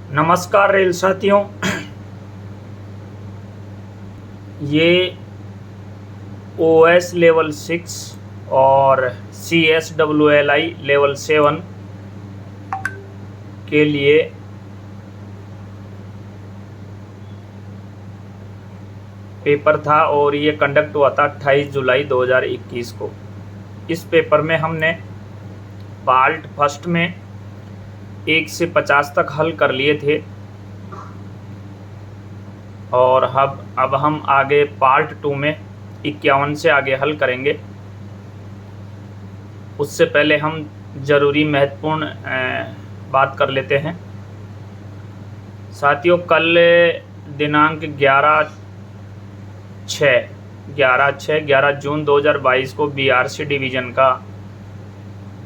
नमस्कार रेल साथियों। ये ओएस लेवल 6 और CSWLI लेवल 7 के लिए पेपर था और ये कंडक्ट हुआ था 28 जुलाई 2021 को। इस पेपर में हमने पार्ट फर्स्ट में 1 से 50 तक हल कर लिए थे और अब हम आगे पार्ट 2 में 51 से आगे हल करेंगे। उससे पहले हम ज़रूरी महत्वपूर्ण बात कर लेते हैं। साथियों, कल दिनांक 11 जून 2022 को BRC डिवीज़न का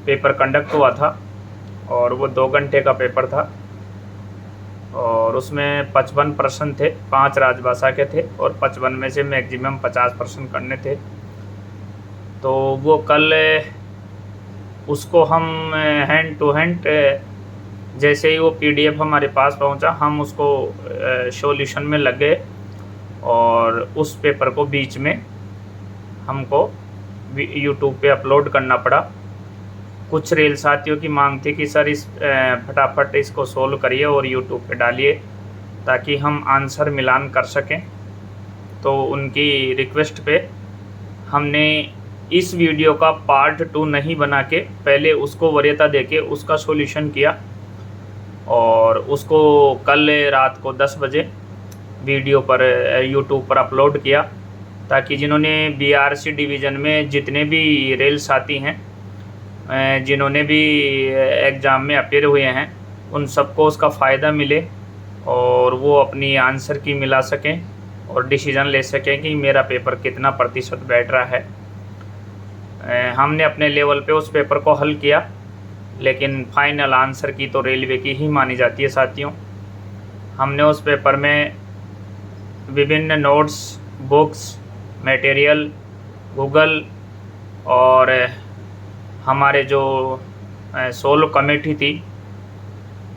पेपर कंडक्ट हुआ था और वो 2 घंटे का पेपर था और उसमें 55 प्रश्न थे, 5 राजभाषा के थे और 55 में से मैक्सिमम 50 प्रश्न करने थे। तो वो कल उसको हम हैंड टू हैंड जैसे ही वो PDF हमारे पास पहुंचा, हम उसको सॉल्यूशन में लग गए और उस पेपर को बीच में हमको YouTube पे अपलोड करना पड़ा। कुछ रेल साथियों की मांग थी कि सर इस फटाफट इसको सोल्व करिए और YouTube पे डालिए ताकि हम आंसर मिलान कर सकें। तो उनकी रिक्वेस्ट पे हमने इस वीडियो का पार्ट 2 नहीं बना के पहले उसको वरीयता देके उसका सॉल्यूशन किया और उसको कल रात को 10 बजे वीडियो पर YouTube पर अपलोड किया ताकि जिन्होंने BRC डिवीज़न में जितने भी रेल साथी हैं, जिन्होंने भी एग्ज़ाम में अपीयर हुए हैं, उन सबको उसका फ़ायदा मिले और वो अपनी आंसर की मिला सकें और डिसीज़न ले सकें कि मेरा पेपर कितना प्रतिशत बैठ रहा है। हमने अपने लेवल पे उस पेपर को हल किया, लेकिन फाइनल आंसर की तो रेलवे की ही मानी जाती है साथियों। हमने उस पेपर में विभिन्न नोट्स, बुक्स, मटेरियल, गूगल और हमारे जो सोलो कमेटी थी,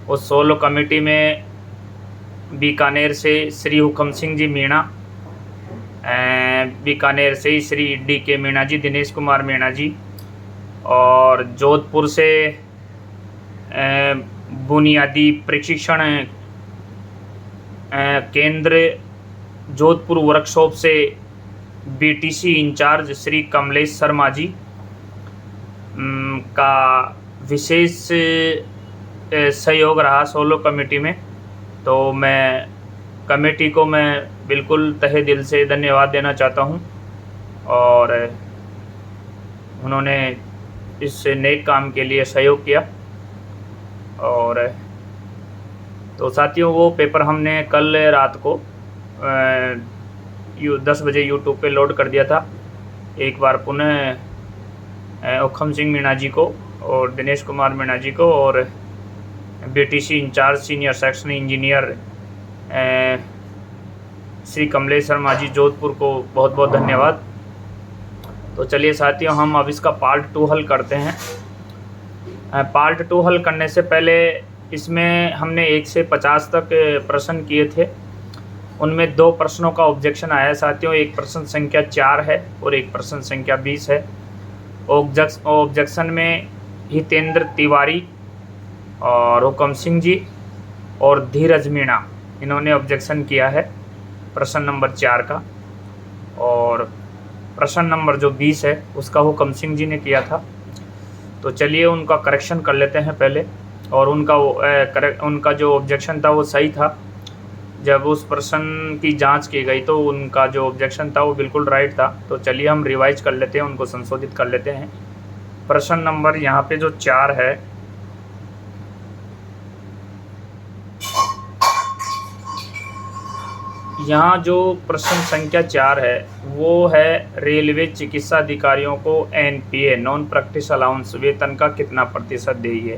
उस सोलो कमेटी में बीकानेर से श्री हुकम सिंह जी मीणा, बीकानेर से श्री DK मीणा जी, दिनेश कुमार मीणा जी, और जोधपुर से बुनियादी प्रशिक्षण केंद्र जोधपुर वर्कशॉप से BTC इंचार्ज श्री कमलेश शर्मा जी का विशेष सहयोग रहा सोलो कमेटी में। तो मैं कमेटी को बिल्कुल तहे दिल से धन्यवाद देना चाहता हूं और उन्होंने इस नेक काम के लिए सहयोग किया। और तो साथियों, वो पेपर हमने कल रात को 10 बजे YouTube पे लोड कर दिया था। एक बार पुनः हुकम सिंह मीणा जी को और दिनेश कुमार मीणा जी को और BTC incharge senior section engineer Shri Kamlesh Sharma ji Jodhpur को बहुत बहुत धन्यवाद। तो चलिए साथियों, हम अब इसका पार्ट 2 हल करते हैं। पार्ट 2 हल करने से पहले इसमें हमने 1 से 50 तक प्रश्न किए थे। उनमें 2 प्रश्नों का ऑब्जेक्शन आया साथियों। एक प्रश्न संख्या 4 है और एक प्रश्न संख्या 20 है। ऑब्जेक्शन में हितेंद्र तिवारी और हुकम सिंह जी और धीरज मीणा, इन्होंने ऑब्जेक्शन किया है प्रश्न नंबर 4 का, और प्रश्न नंबर जो 20 है उसका हुकम सिंह जी ने किया था। तो चलिए उनका करेक्शन कर लेते हैं पहले। और उनका जो ऑब्जेक्शन था वो सही था। जब उस प्रश्न की जांच की गई तो उनका जो ऑब्जेक्शन था वो बिल्कुल राइट था। तो चलिए हम रिवाइज कर लेते हैं, उनको संशोधित कर लेते हैं। प्रश्न नंबर यहाँ पे जो 4 है, यहाँ जो प्रश्न संख्या 4 है वो है रेलवे चिकित्सा अधिकारियों को NPA नॉन प्रैक्टिस अलाउंस वेतन का कितना प्रतिशत देगी।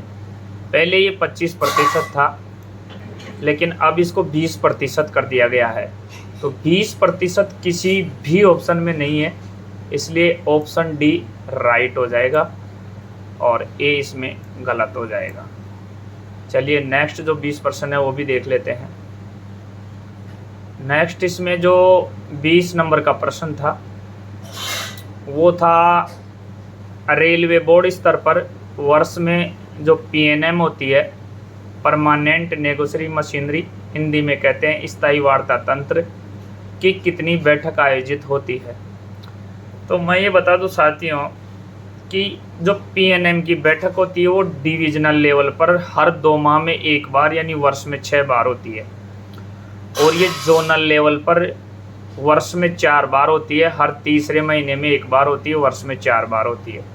पहले ये 25% था, लेकिन अब इसको 20% कर दिया गया है। तो 20% किसी भी ऑप्शन में नहीं है, इसलिए ऑप्शन D राइट हो जाएगा और A इसमें गलत हो जाएगा। चलिए नेक्स्ट जो 20% है वो भी देख लेते हैं। नेक्स्ट इसमें जो 20 नंबर का प्रश्न था वो था रेलवे बोर्ड स्तर पर वर्ष में जो पीएनएम होती है, परमानेंट नेगोशिएटिंग मशीनरी, हिंदी में कहते हैं स्थायी वार्ता तंत्र, की कितनी बैठक आयोजित होती है। तो मैं ये बता दूं साथियों कि जो पीएनएम की बैठक होती है वो डिविजनल लेवल पर हर 2 माह में एक बार यानी वर्ष में 6 बार होती है, और ये जोनल लेवल पर वर्ष में 4 बार होती है, हर तीसरे महीने में एक बार होती है, वर्ष में 4 बार होती है।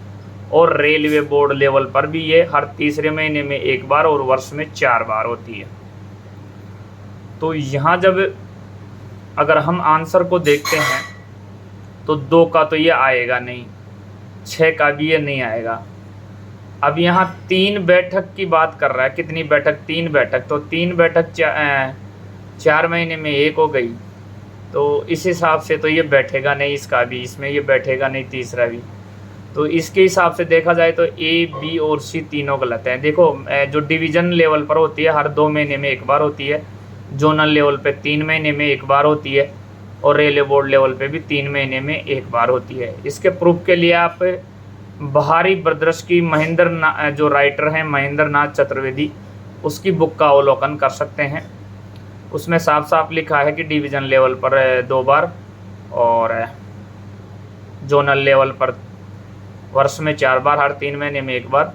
और रेलवे बोर्ड लेवल पर भी ये हर तीसरे महीने में एक बार और वर्ष में 4 बार होती है। तो यहाँ जब अगर हम आंसर को देखते हैं तो 2 का तो ये आएगा नहीं, 6 का भी ये नहीं आएगा। अब यहाँ 3 बैठक की बात कर रहा है, कितनी बैठक? 3 बैठक। तो 3 बैठक 4 महीने में एक हो गई, तो इस हिसाब से तो ये बैठेगा नहीं, इसका भी, इसमें ये बैठेगा नहीं, तीसरा भी। तो इसके हिसाब से देखा जाए तो ए, बी और सी तीनों गलत हैं। देखो जो डिवीज़न लेवल पर होती है हर 2 महीने में एक बार होती है, जोनल लेवल पे 3 महीने में एक बार होती है, और रेलवे बोर्ड लेवल पे भी 3 महीने में एक बार होती है। इसके प्रूफ के लिए आप बाहरी ब्रदर्स की जो राइटर हैं महेंद्र नाथ चतुर्वेदी, उसकी बुक का अवलोकन कर सकते हैं। उसमें साफ साफ लिखा है कि डिवीज़न लेवल पर 2 बार और जोनल लेवल पर वर्ष में 4 बार, हर 3 महीने में एक बार,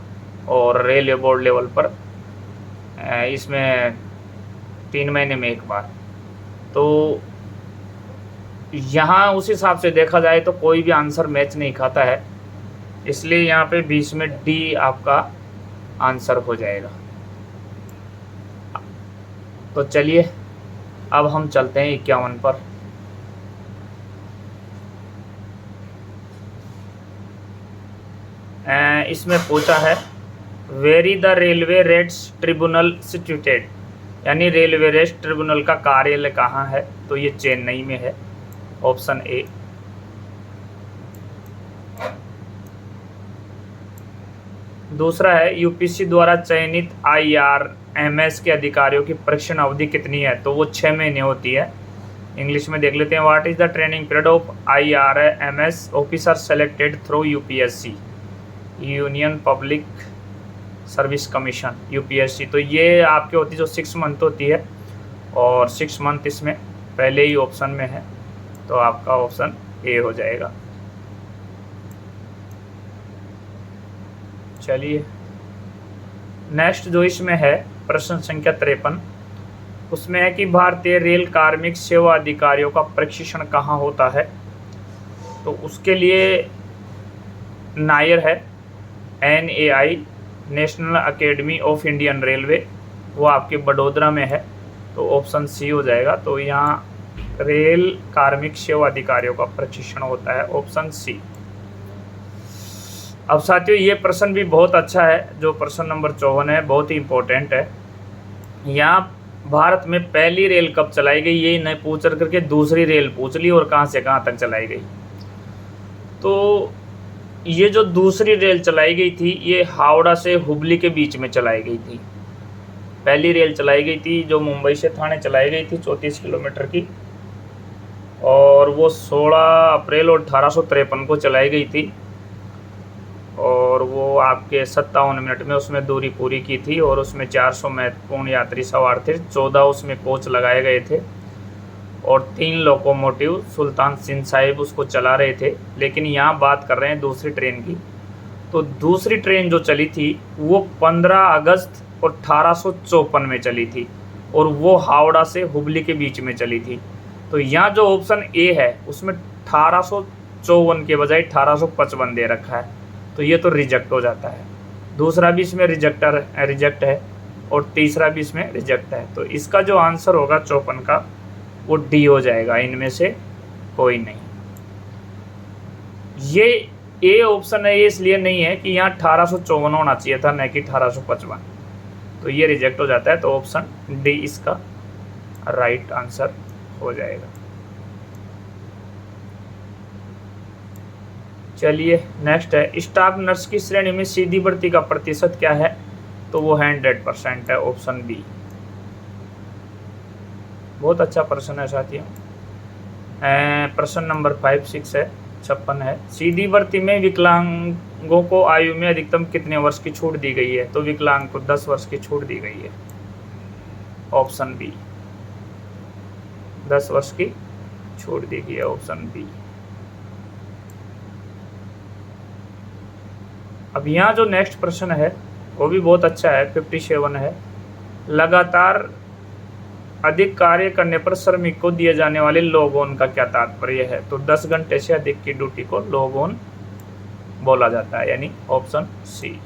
और रेलवे बोर्ड लेवल पर इसमें 3 महीने में एक बार। तो यहाँ उस हिसाब से देखा जाए तो कोई भी आंसर मैच नहीं खाता है, इसलिए यहाँ पे 20 में डी आपका आंसर हो जाएगा। तो चलिए अब हम चलते हैं 51 पर। इसमें पूछा है very the railway rates tribunal situated, यानी रेलवे रेट्स ट्रिब्यूनल का कार्यालय कहाँ है? तो ये चेन्नई में है, ऑप्शन ए। दूसरा है यूपीसी द्वारा चयनित आईआरएमएस के अधिकारियों की परीक्षण अवधि कितनी है? तो वो 6 महीने होती है। इंग्लिश में देख लेते हैं, what is the training period of IRMS officer selected through UPSC, union public service commission, UPSC. तो ये आपके होती जो 6 मंथ होती है, और 6 मंथ इसमें पहले ही ऑप्शन में है, तो आपका ऑप्शन ए हो जाएगा। चलिए नेक्स्ट जो इसमें है प्रश्न संख्या 53, उसमें है कि भारतीय रेल कार्मिक सेवा अधिकारियों का प्रशिक्षण कहाँ होता है? तो उसके लिए नायर है, NAI, national academy of Indian railway, वो आपके बड़ोदरा में है, तो ऑप्शन सी हो जाएगा। तो यहाँ रेल कार्मिक सेवा अधिकारियों का प्रशिक्षण होता है, ऑप्शन सी। अब साथियों ये प्रश्न भी बहुत अच्छा है, जो प्रश्न नंबर 54 है, बहुत ही इम्पोर्टेंट है। यहाँ भारत में पहली रेल कब चलाई गई ये नहीं पूछ करके दूसरी रेल पूछ ली, और कहाँ से कहाँ तक चलाई गई। तो ये जो दूसरी रेल चलाई गई थी ये हावड़ा से हुबली के बीच में चलाई गई थी। पहली रेल चलाई गई थी जो मुंबई से थाने चलाई गई थी 34 किलोमीटर की, और वो 16 अप्रैल 1853 को चलाई गई थी, और वो आपके 57 मिनट में उसमें दूरी पूरी की थी, और उसमें 400 महत्वपूर्ण यात्री सवार थे, 14 उसमें कोच लगाए गए थे, और 3 लोकोमोटिव सुल्तान सिंह साहिब उसको चला रहे थे। लेकिन यहाँ बात कर रहे हैं दूसरी ट्रेन की। तो दूसरी ट्रेन जो चली थी वो 15 अगस्त 1854 में चली थी, और वो हावड़ा से हुबली के बीच में चली थी। तो यहाँ जो ऑप्शन ए है उसमें 1854 के बजाय 1855 दे रखा है, तो ये तो रिजेक्ट हो जाता है। दूसरा भी इसमें रिजेक्ट है, और तीसरा भी इसमें रिजेक्ट है। तो इसका जो आंसर होगा 54 का वो डी हो जाएगा, इनमें से कोई नहीं। ये ए ऑप्शन है, ये इसलिए नहीं है कि यहाँ 1854 होना चाहिए था, न कि 1855, तो ये रिजेक्ट हो जाता है। तो ऑप्शन डी इसका राइट आंसर हो जाएगा। चलिए नेक्स्ट है स्टाफ नर्स की श्रेणी में सीधी भर्ती का प्रतिशत क्या है? तो वो 100% है, ऑप्शन बी। बहुत अच्छा प्रश्न है साथियों। प्रश्न नंबर 5, 6 है, 56 है। सीधी भर्ती में विकलांगों को आयु में अधिकतम कितने वर्ष की छूट दी गई है? तो विकलांग को 10 वर्ष की छूट दी गई है, ऑप्शन बी। 10 वर्ष की छूट दी गई है, ऑप्शन बी। अब यहाँ जो नेक्स्ट प्रश्न है वो भी बहुत अच्छा है, 57 है। लगातार अधिक कार्य करने पर श्रमिक को दिए जाने वाले लॉग ऑन का क्या तात्पर्य है? तो 10 घंटे से अधिक की ड्यूटी को लॉग ऑन बोला जाता है, यानी option C.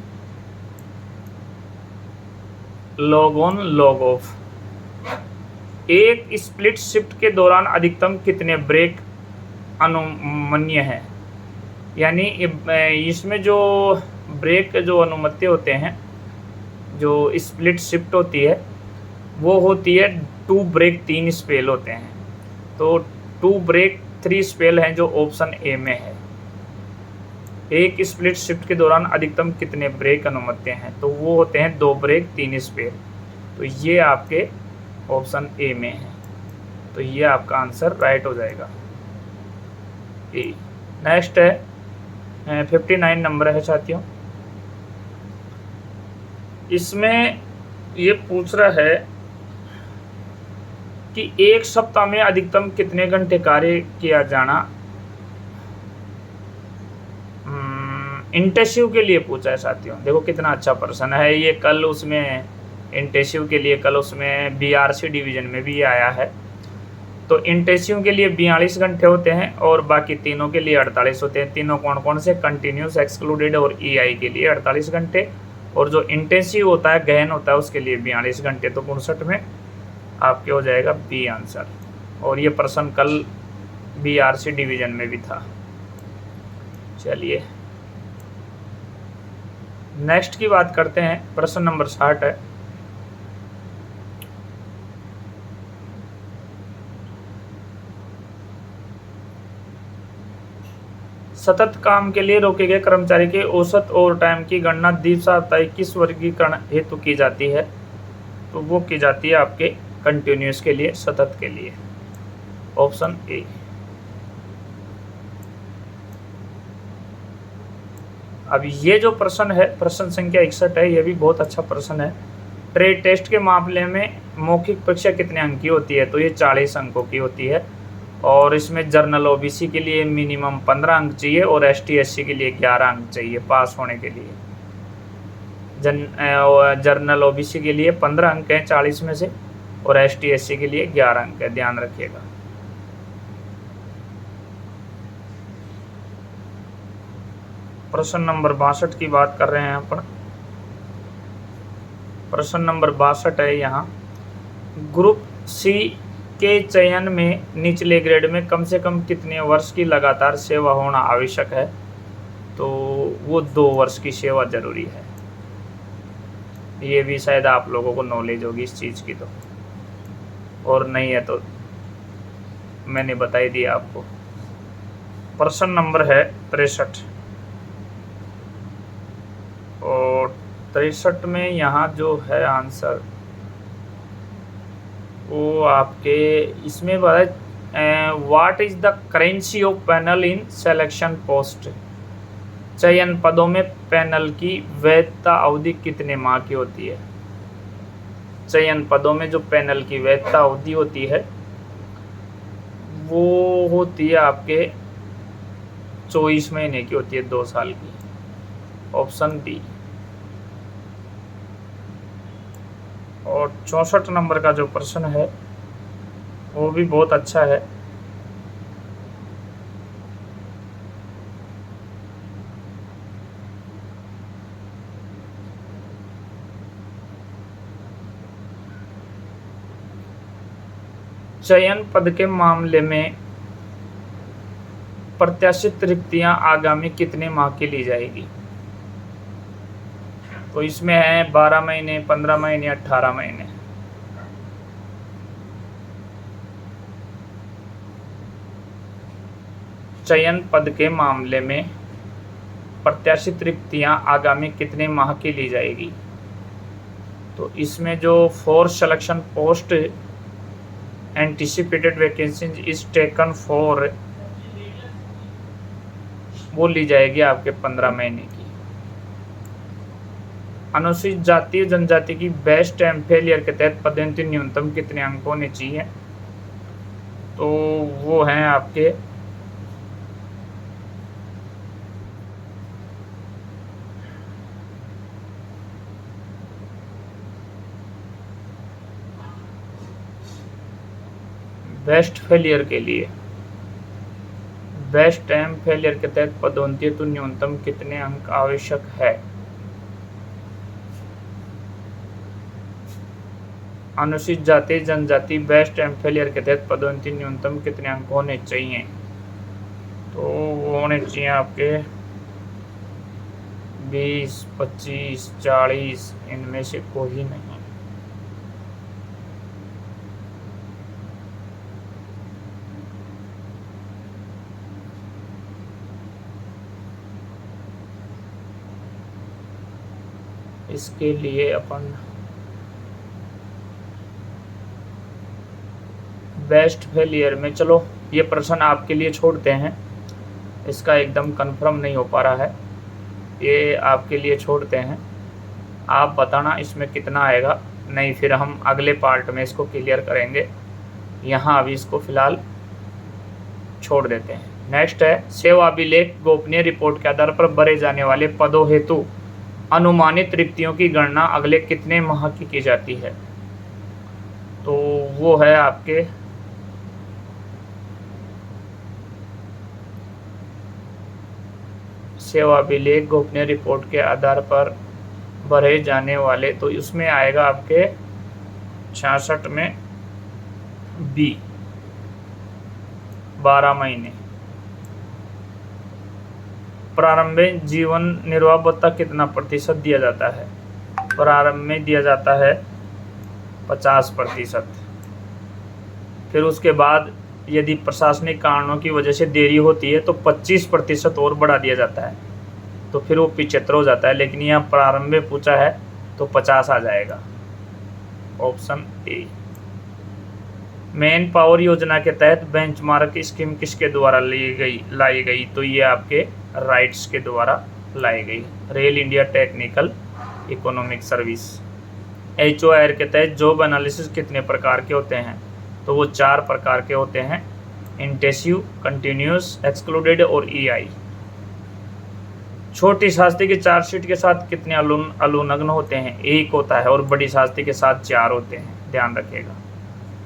Log on, log off. एक स्प्लिट शिफ्ट के दौरान अधिकतम कितने ब्रेक अनुमन्य है? यानी इसमें जो ब्रेक जो अनुमति होते हैं, जो स्प्लिट शिफ्ट होती है वो होती है 2 ब्रेक 3 स्पेल होते हैं। तो 2 ब्रेक 3 स्पेल हैं जो ऑप्शन ए में है। एक स्प्लिट शिफ्ट के दौरान अधिकतम कितने ब्रेक अनुमति हैं? तो वो होते हैं 2 ब्रेक 3 स्पेल। तो ये आपके ऑप्शन ए में है, तो ये आपका आंसर राइट हो जाएगा, ए। नेक्स्ट है 59 नंबर है साथियों। इसमें ये पूछ रहा है कि एक सप्ताह में अधिकतम कितने घंटे कार्य किया जाना इंटेंसिव के लिए पूछा है साथियों। देखो कितना अच्छा प्रश्न है ये। कल उसमें इंटेंसिव के लिए, कल उसमें बीआरसी डिवीजन में भी आया है। तो इंटेंसिव के लिए 42 घंटे होते हैं और बाकी तीनों के लिए 48 होते हैं। तीनों कौन कौन से? कंटिन्यूस, एक्सक्लूडेड और ईआई के लिए 48 घंटे, और जो इंटेंसिव होता है, गहन होता है, उसके लिए 42 घंटे। तो 59 में आपके हो जाएगा बी आंसर। और ये प्रश्न कल बीआरसी डिवीजन में भी था। चलिए नेक्स्ट की बात करते हैं। प्रश्न नंबर 60 है। सतत काम के लिए रोके गए कर्मचारी के औसत ओवरटाइम की गणना द्वि-साप्ताहिक किस वर्गीकरण हेतु की जाती है? तो वो की जाती है आपके कंटिन्यूस के लिए, सतत के लिए, ऑप्शन ए। अब ये जो प्रश्न है, प्रश्न संख्या 61 है, ये भी बहुत अच्छा प्रश्न है। ट्रेड टेस्ट के मामले में मौखिक परीक्षा कितने अंक की होती है? तो ये 40 अंकों की होती है, और इसमें जर्नल ओबीसी के लिए मिनिमम 15 अंक चाहिए और एसटी एससी के लिए 11 अंक चाहिए पास होने के लिए। जर्नल ओबीसी के लिए 15 अंक हैं 40 में से, और एसटी एससी के लिए 11 अंक है, ध्यान रखिएगा। प्रश्न नंबर 62 की बात कर रहे हैं अपन। प्रश्न नंबर 62 है यहाँ, ग्रुप सी के चयन में निचले ग्रेड में कम से कम कितने वर्ष की लगातार सेवा होना आवश्यक है? तो वो 2 वर्ष की सेवा जरूरी है। ये भी शायद आप लोगों को नॉलेज होगी इस चीज़ की, तो और नहीं है तो मैंने बता ही दिया आपको। प्रश्न नंबर है 63, और 63 में यहाँ जो है आंसर वो आपके इसमें what is the currency of panel in selection post? चयन पदों में पैनल की वैधता अवधि कितने माह की होती है? चयन पदों में जो पैनल की वैधता अवधि होती है वो होती है आपके 24 महीने की होती है, 2 साल की, ऑप्शन बी। और 64 नंबर का जो प्रश्न है वो भी बहुत अच्छा है। चयन पद के मामले में प्रत्याशित रिक्तियां आगामी कितने माह की ली जाएगी? तो इसमें है 12 महीने, 15 महीने, 18 महीने। चयन पद के मामले में प्रत्याशित रिक्तियां आगामी कितने माह की ली जाएगी? तो इसमें जो force selection post anticipated vacancy is taken for वो ली जाएगी आपके 15 महीने की। अनुसूचित जाति और जनजाति की बेस्ट टाइम फेलियर के तहत पदोन्नति न्यूनतम कितने अंक होने चाहिए? तो वो हैं आपके 'बेस्ट फेलियर' के लिए बेस्ट टाइम फेलियर के तहत पदोन्नति हेतु न्यूनतम कितने अंक आवश्यक है? अनुसूचित जाति जनजाति बेस्ट टाइम फेलियर के तहत पदोन्नति न्यूनतम कितने अंक होने चाहिए? तो वो होने चाहिए आपके 20, 25, 40, इनमें से कोई नहीं। इसके लिए अपन बेस्ट फेलियर में, चलो ये प्रश्न आपके लिए छोड़ते हैं, इसका एकदम कंफर्म नहीं हो पा रहा है, ये आपके लिए छोड़ते हैं। आप बताना इसमें कितना आएगा, नहीं फिर हम अगले पार्ट में इसको क्लियर करेंगे। यहाँ अभी इसको फिलहाल छोड़ देते हैं। नेक्स्ट है सेवा अभिलेख गोपनीय रिपोर्ट के आधार पर भरे जाने वाले पदों हेतु अनुमानित रिक्तियों की गणना अगले कितने माह की जाती है? तो वो है आपके सेवा अभिलेख गोपनीय रिपोर्ट के आधार पर भरे जाने वाले, तो उसमें आएगा आपके 66 में बी 12 महीने। प्रारंभिक जीवन निर्वाह भत्ता कितना प्रतिशत दिया जाता है? प्रारंभ में दिया जाता है 50%। फिर उसके बाद यदि प्रशासनिक कारणों की वजह से देरी होती है तो 25% और बढ़ा दिया जाता है, तो फिर वो 75 हो जाता है। लेकिन यहाँ प्रारंभ में पूछा है तो 50 आ जाएगा, ऑप्शन ए। मैन पावर योजना के तहत बेंचमार्क स्कीम किसके द्वारा लाई गई? तो ये आपके राइट्स के द्वारा लाई गई, rail India technical economic service. HOIR के तहत जॉब एनालिसिस कितने प्रकार के होते हैं? तो वो 4 प्रकार के होते हैं, इंटेंसिव, कंटिन्यूस, एक्सक्लूडेड और EI। छोटी शास्त्री की चार्जशीट के साथ कितने अनुलग्न होते हैं? 1 होता है, और बड़ी शास्त्री के साथ 4 होते हैं, ध्यान रखिएगा।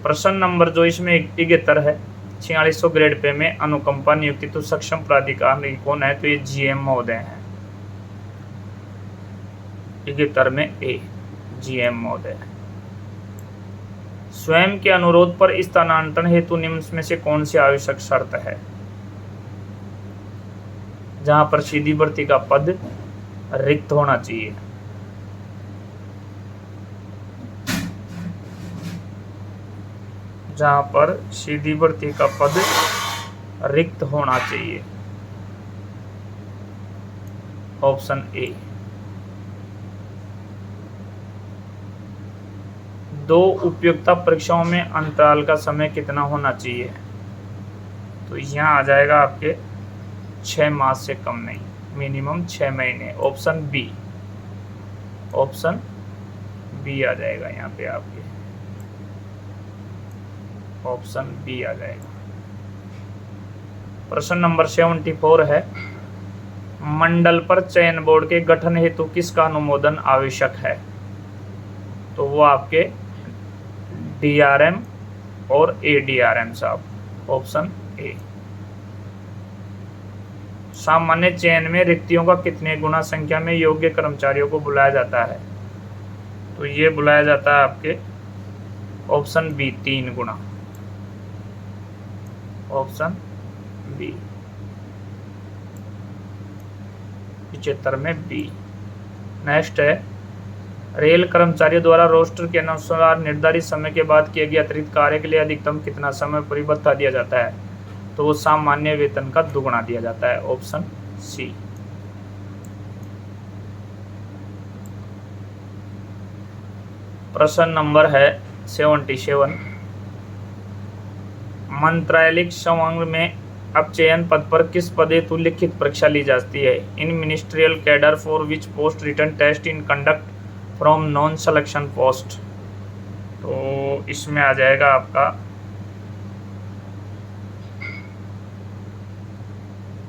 प्रश्न नंबर जो इसमें 71 है, 4600 ग्रेड पे में अनुकंपा नियुक्ति तो सक्षम प्राधिकारी कौन है? तो ये GM महोदय हैं। 71 में ए GM महोदय। स्वयं के अनुरोध पर स्थानांतरण हेतु निम्न में से कौन सी आवश्यक शर्त है? जहां पर सीधी भर्ती का पद रिक्त होना चाहिए। जहां पर सीधी भर्ती का पद रिक्त होना चाहिए, ऑप्शन ए। 2 उपयुक्तता परीक्षाओं में अंतराल का समय कितना होना चाहिए? तो यहाँ आ जाएगा आपके 6 माह से कम नहीं, मिनिमम 6 महीने, ऑप्शन बी। ऑप्शन बी आ जाएगा यहाँ पे आपके, ऑप्शन बी आ जाएगा। प्रश्न नंबर 74 है, मंडल पर चयन बोर्ड के गठन हेतु किसका अनुमोदन आवश्यक है? तो वो आपके DRM और ADRM साहब, ऑप्शन ए। सामान्य चयन में रिक्तियों का कितने गुना संख्या में योग्य कर्मचारियों को बुलाया जाता है? तो ये बुलाया जाता है आपके, ऑप्शन बी, 3 गुना, ऑप्शन बी। 75 में बी। नेक्स्ट है, रेल कर्मचारियों द्वारा रोस्टर के अनुसार निर्धारित समय के बाद किए गए अतिरिक्त कार्य के लिए अधिकतम कितना समय परिभत्ता दिया जाता है? तो वो सामान्य वेतन का दुगुना दिया जाता है, ऑप्शन सी। प्रश्न नंबर है 77। मंत्रालयिक संवर्ग में अब चयन पद पर किस पद हेतु लिखित परीक्षा ली जाती है? In ministerial cadre for which post written test in conduct from non selection post. तो इसमें आ जाएगा आपका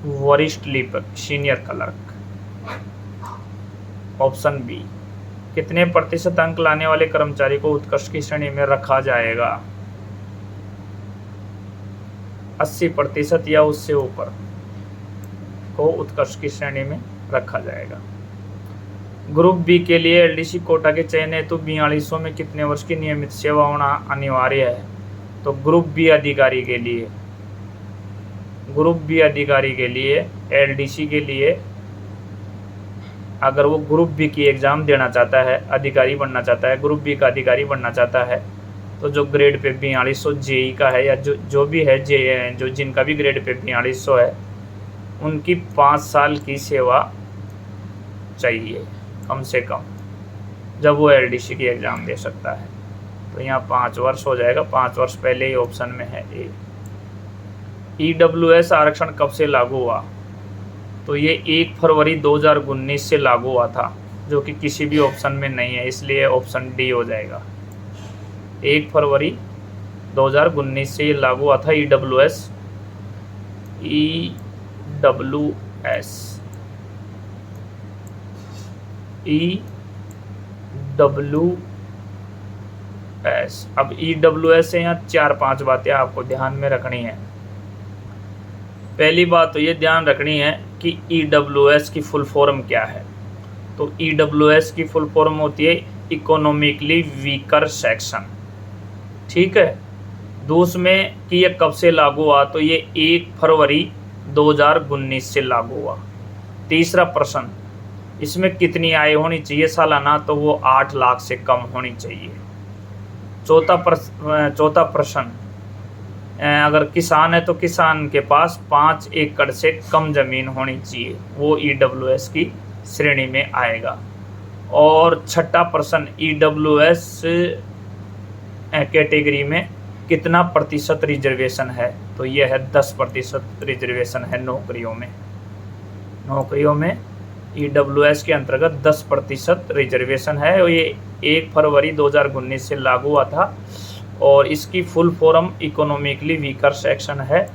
वरिष्ठ लिपिक, सीनियर क्लर्क, ऑप्शन बी। कितने प्रतिशत अंक लाने वाले कर्मचारी को उत्कृष्ट की श्रेणी में रखा जाएगा? 80% या उससे ऊपर को उत्कृष्ट की श्रेणी में रखा जाएगा। ग्रुप बी के लिए एलडीसी कोटा के चयन हेतु 4200 में कितने वर्ष की नियमित सेवा होना अनिवार्य है? तो ग्रुप बी अधिकारी के लिए एलडीसी के लिए अगर वो ग्रुप बी की एग्ज़ाम देना चाहता है, अधिकारी बनना चाहता है, ग्रुप बी का अधिकारी बनना चाहता है, तो जो ग्रेड पे 4200 जेई का है या जो भी है जो जिनका भी ग्रेड पे 4200 है, उनकी 5 साल की सेवा चाहिए कम से कम, जब वो एलडीसी की एग्ज़ाम दे सकता है। तो यहाँ 5 वर्ष हो जाएगा, 5 वर्ष पहले ही ऑप्शन में है ए। ईडब्ल्यूएस आरक्षण कब से लागू हुआ? तो ये 1 फरवरी 2019 से लागू हुआ था, जो कि किसी भी ऑप्शन में नहीं है, इसलिए ऑप्शन डी हो जाएगा। 1 फरवरी 2019 से ये लागू हुआ था ईडब्ल्यूएस। अब ईडब्ल्यूएस से यहाँ 4-5 बातें आपको ध्यान में रखनी है। पहली बात तो ये ध्यान रखनी है कि ईडब्ल्यूएस की फुल फॉर्म क्या है। तो ईडब्ल्यूएस की फुल फॉर्म होती है इकोनॉमिकली वीकर सेक्शन, ठीक है। दूसरे कि ये कब से लागू हुआ? तो ये 1 फरवरी 2019 से लागू हुआ। तीसरा प्रश्न, इसमें कितनी आय होनी चाहिए सालाना? तो वो 8 लाख से कम होनी चाहिए। चौथा प्रश्न, अगर किसान है तो किसान के पास 5 एकड़ से कम ज़मीन होनी चाहिए, वो ईडब्ल्यूएस की श्रेणी में आएगा। और छठा प्रश्न, ईडब्ल्यूएस कैटेगरी में कितना प्रतिशत रिजर्वेशन है? तो यह है 10% रिजर्वेशन है नौकरियों में ईडब्ल्यूएस के अंतर्गत 10% रिजर्वेशन है। और ये 1 फरवरी 2019 से लागू हुआ था और इसकी full form economically weaker section है।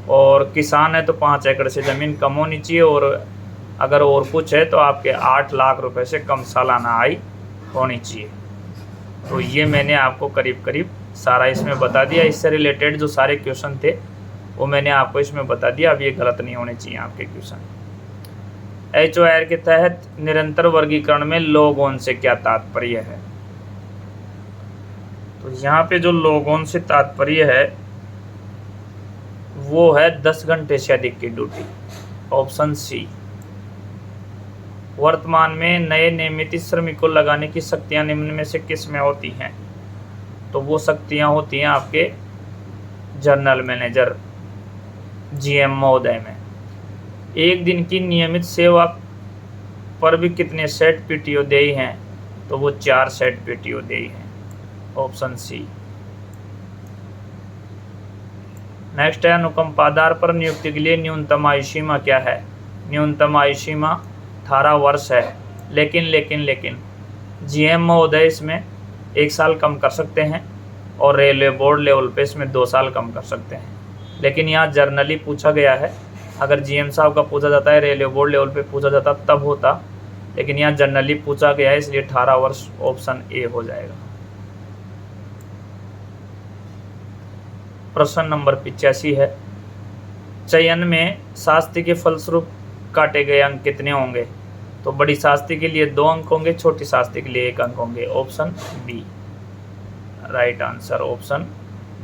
और किसान है तो 5 एकड़ से ज़मीन कम होनी चाहिए, और अगर और कुछ है तो आपके 8 लाख रुपए से कम सालाना आय होनी चाहिए। तो ये मैंने आपको करीब सारा इसमें बता दिया। इससे रिलेटेड जो सारे क्वेश्चन थे वो मैंने आपको इसमें बता दिया। अब ये गलत नहीं होने चाहिए आपके क्वेश्चन। HOR के तहत निरंतर वर्गीकरण में लॉग ऑन से क्या तात्पर्य है? तो यहाँ पे जो लॉग ऑन से तात्पर्य है वो है 10 घंटे से अधिक की ड्यूटी, ऑप्शन सी। वर्तमान में नए नियमित श्रमिकों लगाने की शक्तियां निम्न में से किस में होती हैं? तो वो शक्तियां होती हैं आपके जनरल मैनेजर GM महोदय में। एक दिन की नियमित सेवा पर भी कितने सेट PTO देय हैं? तो वो 4 सेट PTO देय हैं, ऑप्शन सी। नेक्स्ट है, अनुकंपाधार पर नियुक्ति के लिए न्यूनतम आयु सीमा क्या है? न्यूनतम आयु सीमा 18 वर्ष है, लेकिन GM महोदय इसमें 1 साल कम कर सकते हैं और रेलवे बोर्ड लेवल पे इसमें 2 साल कम कर सकते हैं। लेकिन यहाँ जर्नली पूछा गया है, अगर GM साहब का पूछा जाता है, रेलवे बोर्ड लेवल पे पूछा जाता तब होता, लेकिन यहाँ जर्नली पूछा गया है, इसलिए 18 वर्ष ऑप्शन ए हो जाएगा। प्रश्न नंबर 85 है, चयन में शास्त्री के फलस्वरूप काटे गए अंक कितने होंगे? तो बड़ी शास्त्री के लिए 2 अंक होंगे, छोटी शास्त्री के लिए 1 अंक होंगे, option B. Right answer option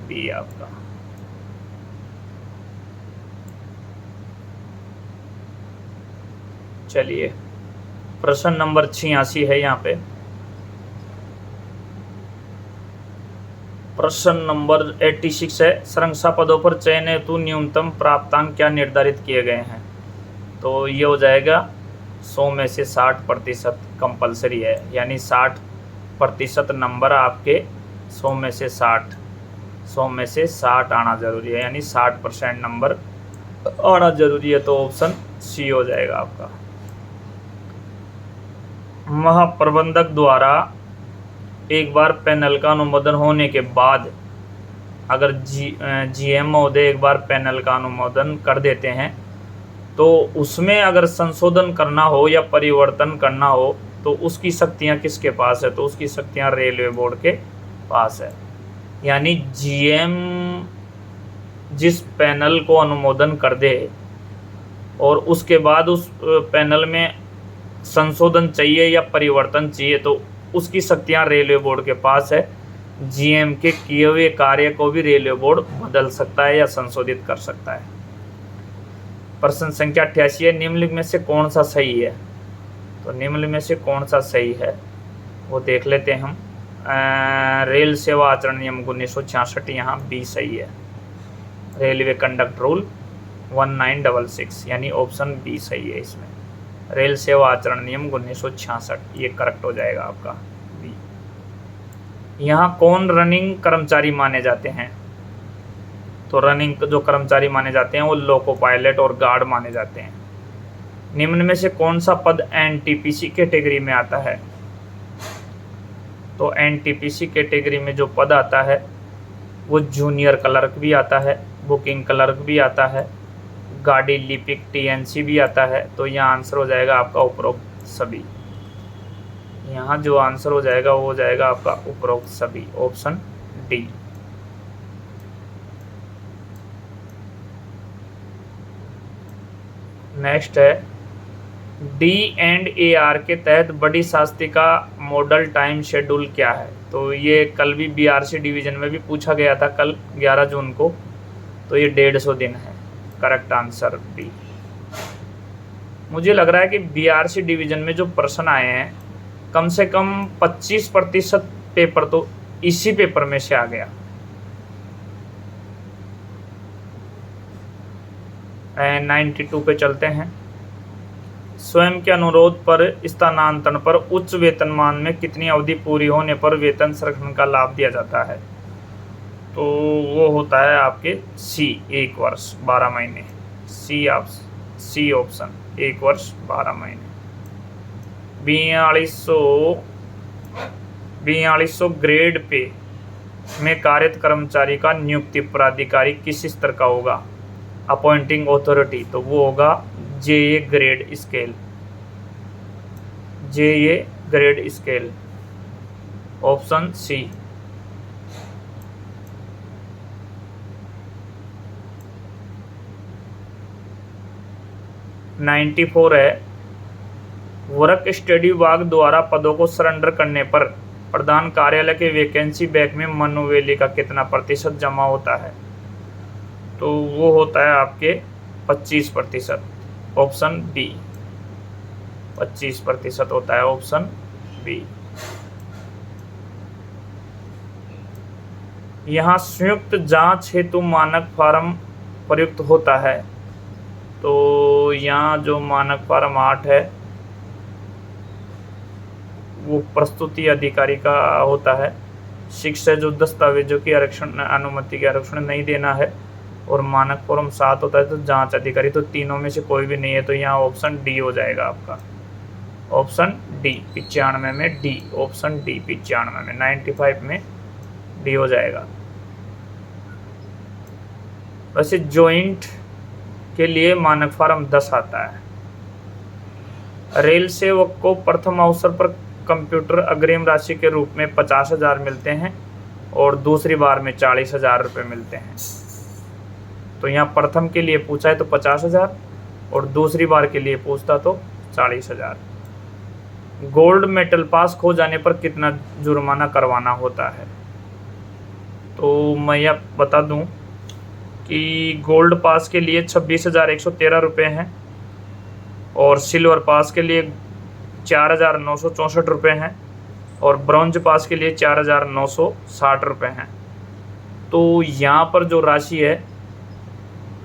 B आपका। चलिए प्रश्न नंबर 86 है यहाँ पे। प्रश्न नंबर 86 है, संरक्षा पदों पर चयन हेतु न्यूनतम प्राप्तांक क्या निर्धारित किए गए हैं? तो ये हो जाएगा 100 में से 60% कंपलसरी है, यानी 60 प्रतिशत नंबर आपके 100 में से 60 आना जरूरी है, यानी 60% नंबर आना जरूरी है। तो ऑप्शन सी हो जाएगा आपका। महाप्रबंधक द्वारा एक बार पैनल का अनुमोदन होने के बाद अगर जीएम महोदय एक बार पैनल का अनुमोदन कर देते हैं तो उसमें अगर संशोधन करना हो या परिवर्तन करना हो तो उसकी शक्तियां किसके पास है? तो उसकी शक्तियां रेलवे बोर्ड के पास है। यानी जीएम जिस पैनल को अनुमोदन कर दे और उसके बाद उस पैनल में संशोधन चाहिए या परिवर्तन चाहिए तो उसकी शक्तियां रेलवे बोर्ड के पास है। जीएम के किए हुए कार्य को भी रेलवे बोर्ड बदल सकता है या संशोधित कर सकता है। प्रश्न संख्या 88 है, निम्नलिखित में से कौन सा सही है? तो निम्नलिखित में से कौन सा सही है वो देख लेते हैं हम। रेल सेवा आचरण नियम 1966 यहाँ बी सही है। रेलवे कंडक्ट रूल 1966 यानी ऑप्शन बी सही है इसमें। रेल सेवा आचरण नियम 1966 ये करेक्ट हो जाएगा आपका बी। यहाँ कौन रनिंग कर्मचारी माने जाते हैं? तो रनिंग जो कर्मचारी माने जाते हैं वो लोको पायलट और गार्ड माने जाते हैं। निम्न में से कौन सा पद एनटीपीसी कैटेगरी में आता है? तो एनटीपीसी कैटेगरी में जो पद आता है वो जूनियर क्लर्क भी आता है, बुकिंग क्लर्क भी आता है, गाड़ी लिपिक टीएनसी भी आता है। तो यहाँ आंसर हो जाएगा आपका उपरोक्त सभी। यहाँ जो आंसर हो जाएगा वो हो जाएगा आपका उपरोक्त सभी, ऑप्शन डी। नेक्स्ट है D&AR के तहत बड़ी शास्त्री का मॉडल टाइम शेड्यूल क्या है? तो ये कल भी बीआरसी डिवीजन में भी पूछा गया था, कल 11 जून को। तो ये 150 दिन है। Correct answer B. मुझे लग रहा है कि बीआरसी डिवीजन में जो प्रश्न आए हैं कम से कम 25% पेपर तो इसी पेपर में से आ गया। 92 पे चलते हैं। स्वयं के अनुरोध पर स्थानांतरण पर उच्च वेतनमान में कितनी अवधि पूरी होने पर वेतन संरक्षण का लाभ दिया जाता है? तो वो होता है आपके सी 1 वर्ष 12 महीने। सी ऑप्शन 1 वर्ष 12 महीने। 4200 ग्रेड पे में कार्यरत कर्मचारी का नियुक्ति प्राधिकारी किस स्तर का होगा? Appointing authority. तो वो होगा JA grade scale. JA grade scale, option C. Ninety 94 है, वर्क स्टडी विभाग द्वारा पदों को सरेंडर करने पर प्रधान कार्यालय के वैकेंसी बैंक में मनोवेली का कितना प्रतिशत जमा होता है? तो वो होता है आपके 25%, ऑप्शन बी। 25% होता है, ऑप्शन बी। यहाँ संयुक्त जांच हेतु मानक फार्म प्रयुक्त होता है। तो यहाँ जो मानक फार्म 8 है वो प्रस्तुति अधिकारी का होता है। 6 है जो दस्तावेजों की आरक्षण अनुमति के आरक्षण नहीं देना है। और मानक फॉर्म 7 होता है तो जांच अधिकारी। तो तीनों में से कोई भी नहीं है, तो यहाँ ऑप्शन डी हो जाएगा आपका। ऑप्शन डी 95 में डी, ऑप्शन डी 95 में, 95 में डी हो जाएगा। वैसे जॉइंट के लिए मानक फार्म 10 आता है। रेल सेवक को प्रथम अवसर पर कंप्यूटर अग्रिम राशि के रूप में 50,000 मिलते हैं और दूसरी बार में 40,000 रुपये मिलते हैं। तो यहाँ प्रथम के लिए पूछा है तो 50,000 और दूसरी बार के लिए पूछता तो 40,000। गोल्ड मेडल पास खो जाने पर कितना जुर्माना करवाना होता है? तो मैं यह बता दूं कि गोल्ड पास के लिए 26,113 रुपये हैं और सिल्वर पास के लिए 4,964 रुपये हैं और ब्रॉन्ज पास के लिए 4,960 रुपये हैं। तो यहाँ पर जो राशि है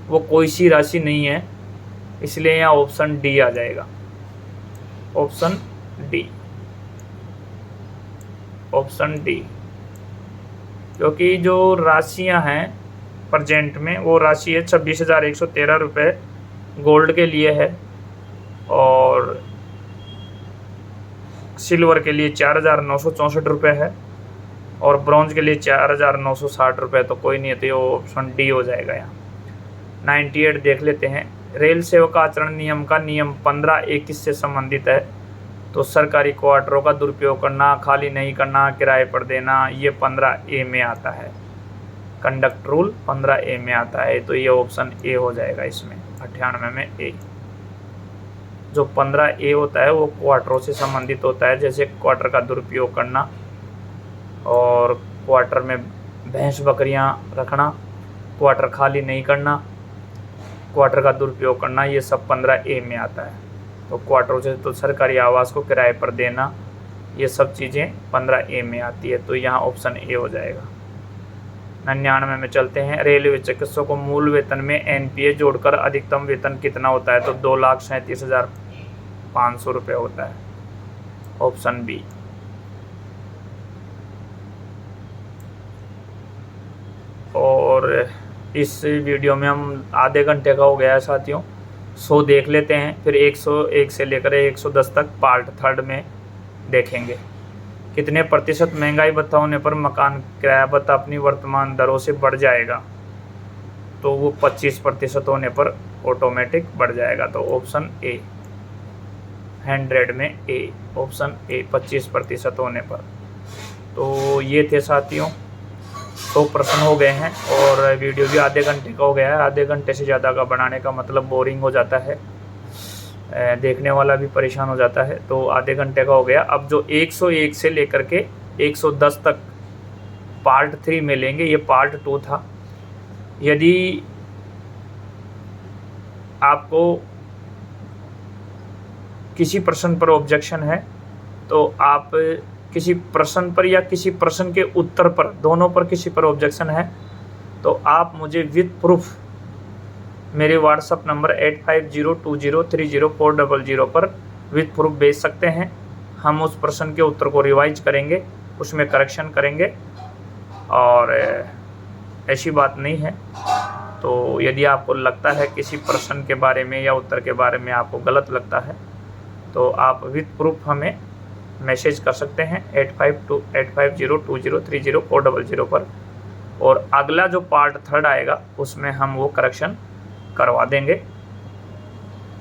वो कोई सी राशि नहीं है, इसलिए यहाँ ऑप्शन डी आ जाएगा, ऑप्शन डी। ऑप्शन डी, क्योंकि जो राशियां हैं प्रजेंट में वो राशि है 26,113 रुपये गोल्ड के लिए है, और सिल्वर के लिए 4,964 रुपये है, और ब्रॉन्ज के लिए 4,960 रुपये। तो कोई नहीं है, तो ये ऑप्शन डी हो जाएगा यहाँ। 98 देख लेते हैं। रेल सेवक आचरण नियम का नियम 15A किससे संबंधित है? तो सरकारी क्वार्टरों का दुरुपयोग करना, खाली नहीं करना, किराए पर देना, ये 15A में आता है। कंडक्ट रूल 15A में आता है, तो ये ऑप्शन ए हो जाएगा इसमें, 98 में ए। जो 15A होता है वो क्वार्टरों से संबंधित होता है, जैसे क्वार्टर का दुरुपयोग करना, और क्वार्टर में भैंस बकरियां रखना, क्वार्टर खाली नहीं करना, क्वार्टर का दुरुपयोग करना, ये सब 15A में आता है। तो क्वार्टरों से तो सरकारी आवास को किराए पर देना, ये सब चीज़ें 15A में आती है, तो यहाँ ऑप्शन ए हो जाएगा। 99 में चलते हैं। रेलवे चिकित्सकों को मूल वेतन में NPA जोड़कर अधिकतम वेतन कितना होता है? तो 2,37,500 रुपये होता है, ऑप्शन बी। और इस वीडियो में हम आधे घंटे का हो गया है साथियों, 100 देख लेते हैं, फिर 101 से लेकर 110 तक पार्ट 3 में देखेंगे। कितने प्रतिशत महंगाई भत्ता होने पर मकान किराया भत्ता अपनी वर्तमान दरों से बढ़ जाएगा? तो वो 25% होने पर ऑटोमेटिक बढ़ जाएगा, तो ऑप्शन ए, 100 में ए, ऑप्शन ए, 25% होने पर। तो ये थे साथियों 100 प्रश्न हो गए हैं, और वीडियो भी आधे घंटे का हो गया है। आधे घंटे से ज़्यादा का बनाने का मतलब बोरिंग हो जाता है, देखने वाला भी परेशान हो जाता है। तो आधे घंटे का हो गया। अब जो 101 से लेकर के 110 तक पार्ट 3 में लेंगे, ये पार्ट 2 था। यदि आपको किसी प्रश्न पर ऑब्जेक्शन है तो आप किसी प्रश्न पर या किसी प्रश्न के उत्तर पर, दोनों पर किसी पर ऑब्जेक्शन है, तो आप मुझे विद प्रूफ मेरे व्हाट्सअप नंबर 8502030400 पर विद प्रूफ भेज सकते हैं। हम उस प्रश्न के उत्तर को रिवाइज करेंगे, उसमें करेक्शन करेंगे, और ऐसी बात नहीं है। तो यदि आपको लगता है किसी प्रश्न के बारे में या उत्तर के बारे में आपको गलत लगता है, तो आप विद प्रूफ हमें मैसेज कर सकते हैं 8502030400 पर, और अगला जो पार्ट 3 आएगा उसमें हम वो करेक्शन करवा देंगे।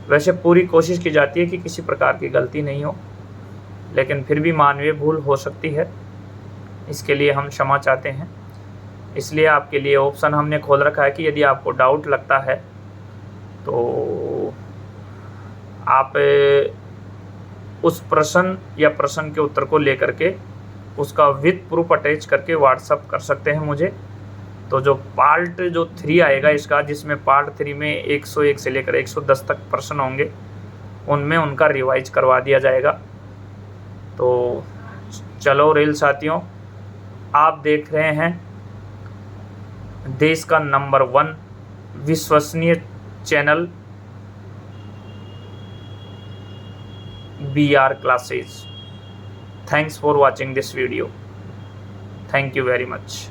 वैसे पूरी कोशिश की जाती है कि किसी प्रकार की गलती नहीं हो, लेकिन फिर भी मानवीय भूल हो सकती है, इसके लिए हम क्षमा चाहते हैं। इसलिए आपके लिए ऑप्शन हमने खोल रखा है कि यदि आपको डाउट लगता है तो आप उस प्रश्न या प्रश्न के उत्तर को लेकर के उसका विद प्रूफ अटैच करके व्हाट्सअप कर सकते हैं मुझे। तो जो पार्ट 3 आएगा इसका, जिसमें पार्ट 3 में 101 से लेकर 110 तक प्रश्न होंगे, उनमें उनका रिवाइज करवा दिया जाएगा। तो चलो रेल साथियों, आप देख रहे हैं देश का नंबर 1 विश्वसनीय channel BR Classes. Thanks for watching this video. Thank you very much.